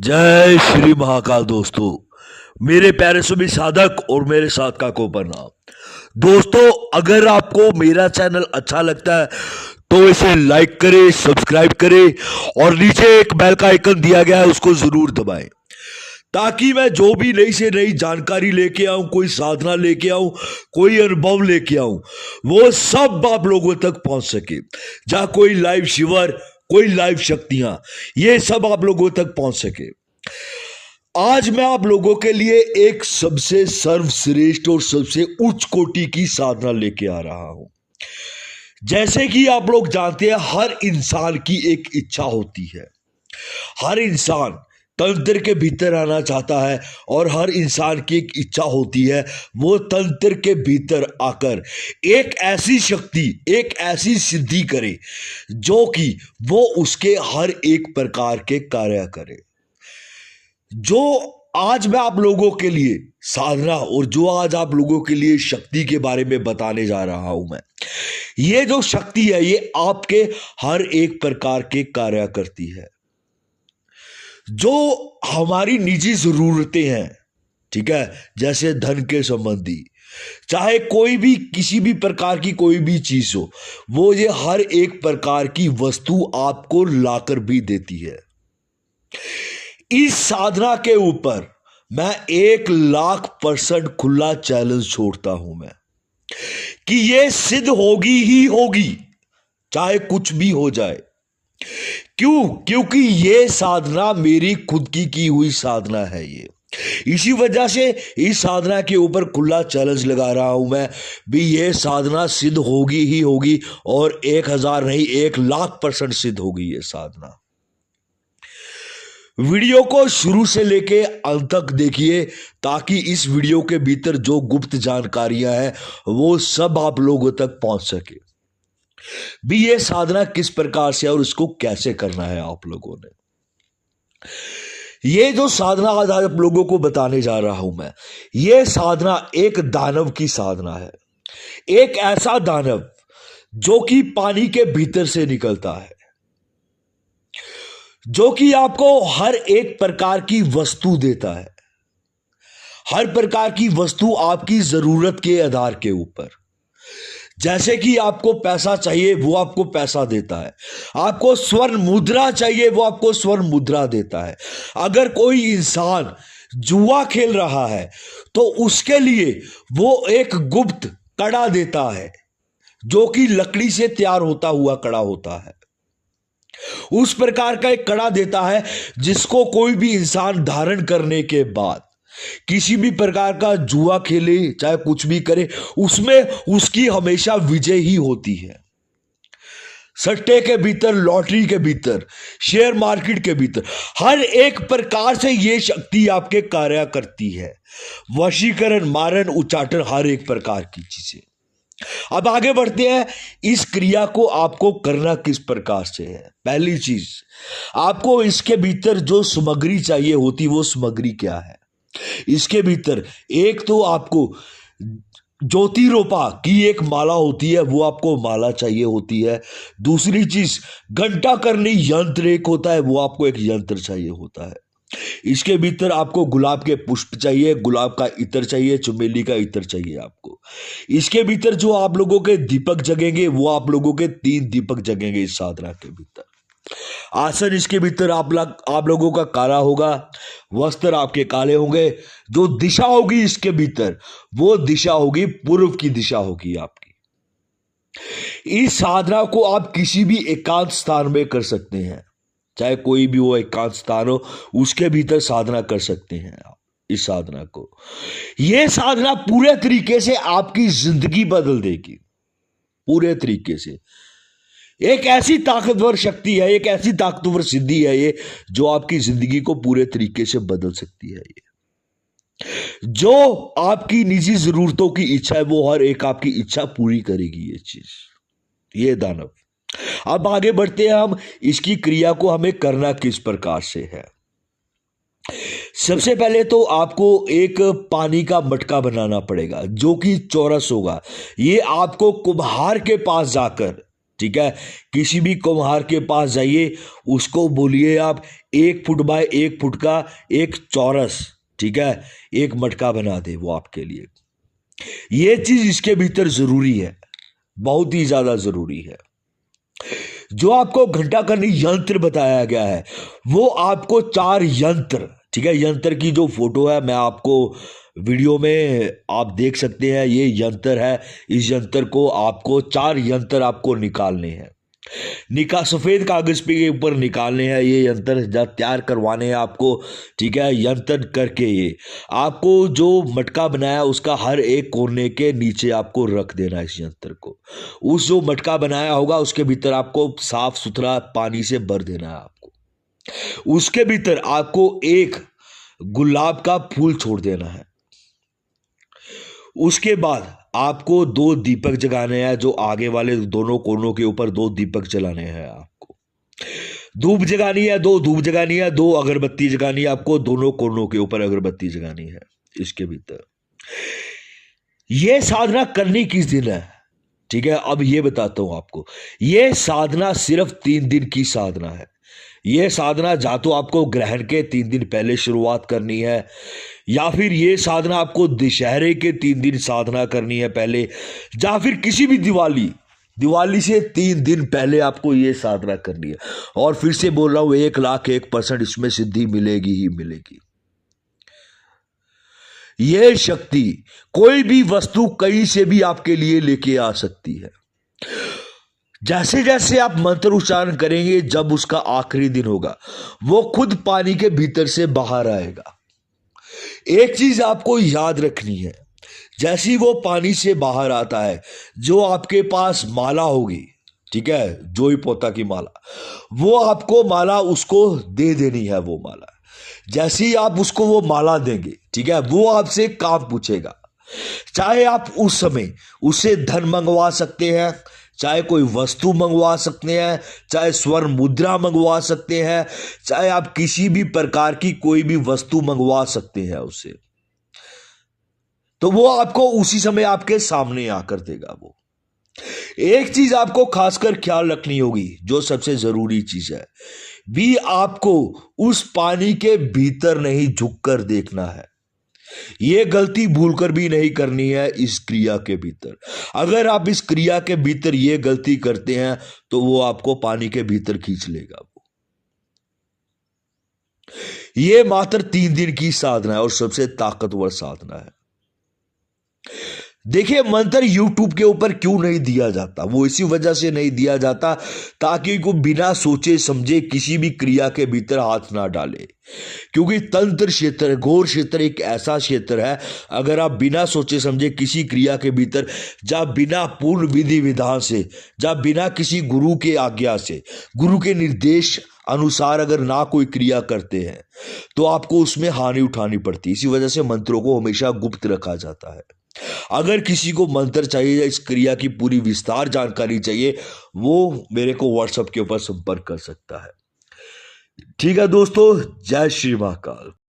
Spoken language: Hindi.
जय श्री महाकाल। दोस्तों, मेरे प्यारे सुबह साधक और मेरे साथ का को प्रणाम। दोस्तों, अगर आपको मेरा चैनल अच्छा लगता है तो इसे लाइक करें, सब्सक्राइब करें और नीचे एक बेल का आइकन दिया गया है, उसको जरूर दबाएं ताकि मैं जो भी नई से नई जानकारी लेके आऊं, कोई साधना लेके आऊं, कोई अनुभव लेके आऊं, वो सब आप लोगों तक पहुंच सके। जहां कोई लाइव शिविर, कोई लाइव शक्तियां, ये सब आप लोगों तक पहुंच सके। आज मैं आप लोगों के लिए एक सबसे सर्वश्रेष्ठ और सबसे उच्च कोटि की साधना लेके आ रहा हूं। जैसे कि आप लोग जानते हैं, हर इंसान की एक इच्छा होती है। हर इंसान तंत्र के भीतर आना चाहता है और हर इंसान की एक इच्छा होती है वो तंत्र के भीतर आकर एक ऐसी शक्ति, एक ऐसी सिद्धि करे जो कि वो उसके हर एक प्रकार के कार्य करे। जो आज मैं आप लोगों के लिए साधना और जो आज आप लोगों के लिए शक्ति के बारे में बताने जा रहा हूं मैं, ये जो शक्ति है ये आपके हर एक प्रकार के कार्य करती है। जो हमारी निजी जरूरतें हैं, ठीक है, जैसे धन के संबंधी, चाहे कोई भी किसी भी प्रकार की कोई भी चीज हो, वो ये हर एक प्रकार की वस्तु आपको लाकर भी देती है। इस साधना के ऊपर मैं 1,00,000% खुला चैलेंज छोड़ता हूं मैं कि ये सिद्ध होगी ही होगी, चाहे कुछ भी हो जाए। क्यों? क्योंकि ये साधना मेरी खुद की हुई साधना है। ये इसी वजह से इस साधना के ऊपर खुला चैलेंज लगा रहा हूं मैं भी, ये साधना सिद्ध होगी ही होगी और 1,000 नहीं 1,00,000% सिद्ध होगी ये साधना। वीडियो को शुरू से लेके अंत तक देखिए ताकि इस वीडियो के भीतर जो गुप्त जानकारियां हैं वो सब आप लोगों तक पहुंच सके भी। ये साधना किस प्रकार से और इसको कैसे करना है आप लोगों ने। ये जो साधना आज आप लोगों को बताने जा रहा हूं मैं, ये साधना एक दानव की साधना है। एक ऐसा दानव जो कि पानी के भीतर से निकलता है, जो कि आपको हर एक प्रकार की वस्तु देता है। हर प्रकार की वस्तु आपकी जरूरत के आधार के ऊपर। जैसे कि आपको पैसा चाहिए वो आपको पैसा देता है, आपको स्वर्ण मुद्रा चाहिए वो आपको स्वर्ण मुद्रा देता है। अगर कोई इंसान जुआ खेल रहा है तो उसके लिए वो एक गुप्त कड़ा देता है जो कि लकड़ी से तैयार होता हुआ कड़ा होता है। उस प्रकार का एक कड़ा देता है जिसको कोई भी इंसान धारण करने के बाद किसी भी प्रकार का जुआ खेले, चाहे कुछ भी करे, उसमें उसकी हमेशा विजय ही होती है। सट्टे के भीतर, लॉटरी के भीतर, शेयर मार्केट के भीतर, हर एक प्रकार से यह शक्ति आपके कार्य करती है। वशीकरण, मारण, उच्चाटन, हर एक प्रकार की चीजें। अब आगे बढ़ते हैं। इस क्रिया को आपको करना किस प्रकार से है। पहली चीज, आपको इसके भीतर जो सामग्री चाहिए होती वो सामग्री क्या है। इसके भीतर एक तो आपको ज्योतिरोपा की एक माला होती है, वो आपको माला चाहिए होती है। दूसरी चीज, घंटा करनी यंत्र एक होता है, वो आपको एक यंत्र चाहिए होता है। इसके भीतर आपको गुलाब के पुष्प चाहिए, गुलाब का इत्र चाहिए, चमेली का इत्र चाहिए आपको। इसके भीतर जो आप लोगों के दीपक जगेंगे वो आप लोगों के 3 दीपक जगेंगे इस साधना के भीतर। आसन इसके भीतर आप लोगों का काला होगा, वस्त्र आपके काले होंगे। जो दिशा होगी इसके भीतर वो दिशा होगी पूर्व की दिशा होगी आपकी। इस साधना को आप किसी भी एकांत स्थान में कर सकते हैं, चाहे कोई भी वो एकांत स्थान हो, उसके भीतर साधना कर सकते हैं आप इस साधना को। यह साधना पूरे तरीके से आपकी जिंदगी बदल देगी, पूरे तरीके से। एक ऐसी ताकतवर शक्ति है, एक ऐसी ताकतवर सिद्धि है ये जो आपकी जिंदगी को पूरे तरीके से बदल सकती है। ये जो आपकी निजी जरूरतों की इच्छा है वो हर एक आपकी इच्छा पूरी करेगी ये चीज, ये दानव। अब आगे बढ़ते हैं हम। इसकी क्रिया को हमें करना किस प्रकार से है। सबसे पहले तो आपको एक पानी का मटका बनाना पड़ेगा जो कि चौरस होगा। ये आपको कुम्हार के पास जाकर, ठीक है, किसी भी कुम्हार के पास जाइए, उसको बोलिए आप 1 फुट बाय 1 फुट का एक चौरस, ठीक है, एक मटका बना दे वो आपके लिए। ये चीज इसके भीतर जरूरी है, बहुत ही ज्यादा जरूरी है। जो आपको घंटा करनी यंत्र बताया गया है, वो आपको 4 यंत्र, ठीक है, यंत्र की जो फोटो है मैं आपको वीडियो में आप देख सकते हैं, ये यंत्र है। इस यंत्र को आपको 4 यंत्र आपको निकालने हैं, सफेद कागज पे के ऊपर निकालने हैं ये यंत्र, जब तैयार करवाने हैं आपको, ठीक है। यंत्र करके ये आपको जो मटका बनाया उसका हर एक कोने के नीचे आपको रख देना है इस यंत्र को। उस जो मटका बनाया होगा उसके भीतर आपको साफ सुथरा पानी से भर देना है आपको। उसके भीतर आपको एक गुलाब का फूल छोड़ देना है। उसके बाद आपको 2 दीपक जगाने हैं, जो आगे वाले दोनों कोनों के ऊपर 2 दीपक जलाने हैं आपको। धूप जगानी है, 2 धूप जगानी है, 2 अगरबत्ती जगानी है आपको, दोनों कोनों के ऊपर अगरबत्ती जगानी है इसके भीतर। यह साधना करनी किस दिन है, ठीक है, अब ये बताता हूं आपको। यह साधना सिर्फ 3 दिन की साधना है। यह साधना जा तो आपको ग्रहण के 3 दिन पहले शुरुआत करनी है, या फिर यह साधना आपको दशहरे के 3 दिन साधना करनी है पहले, या फिर किसी भी दिवाली से 3 दिन पहले आपको यह साधना करनी है। और फिर से बोल रहा हूं, 1,01% इसमें सिद्धि मिलेगी ही मिलेगी। यह शक्ति कोई भी वस्तु कहीं से भी आपके लिए लेके आ सकती है। जैसे जैसे आप मंत्र उच्चारण करेंगे, जब उसका आखिरी दिन होगा, वो खुद पानी के भीतर से बाहर आएगा। एक चीज आपको याद रखनी है, जैसी वो पानी से बाहर आता है, जो आपके पास माला होगी, ठीक है, जोई पोता की माला, वो आपको माला उसको दे देनी है। वो माला जैसे ही आप उसको वो माला देंगे, ठीक है, वो आपसे काम पूछेगा। चाहे आप उस समय उससे धन मंगवा सकते हैं, चाहे कोई वस्तु मंगवा सकते हैं, चाहे स्वर्ण मुद्रा मंगवा सकते हैं, चाहे आप किसी भी प्रकार की कोई भी वस्तु मंगवा सकते हैं उससे, तो वो आपको उसी समय आपके सामने आकर देगा। वो एक चीज आपको खासकर ख्याल रखनी होगी, जो सबसे जरूरी चीज है, भी आपको उस पानी के भीतर नहीं झुककर देखना है। यह गलती भूलकर भी नहीं करनी है इस क्रिया के भीतर। अगर आप इस क्रिया के भीतर यह गलती करते हैं तो वो आपको पानी के भीतर खींच लेगा। यह मात्र 3 दिन की साधना है और सबसे ताकतवर साधना है। देखिए, मंत्र YouTube के ऊपर क्यों नहीं दिया जाता, वो इसी वजह से नहीं दिया जाता ताकि को बिना सोचे समझे किसी भी क्रिया के भीतर हाथ ना डाले। क्योंकि तंत्र क्षेत्र, घोर क्षेत्र एक ऐसा क्षेत्र है, अगर आप बिना सोचे समझे किसी क्रिया के भीतर, जब बिना पूर्ण विधि विधान से, जब बिना किसी गुरु के आज्ञा से, गुरु के निर्देश अनुसार अगर ना कोई क्रिया करते हैं, तो आपको उसमें हानि उठानी पड़ती है। इसी वजह से मंत्रों को हमेशा गुप्त रखा जाता है। अगर किसी को मंत्र चाहिए या इस क्रिया की पूरी विस्तार जानकारी चाहिए, वो मेरे को व्हाट्सएप के ऊपर संपर्क कर सकता है। ठीक है दोस्तों, जय श्री महाकाल।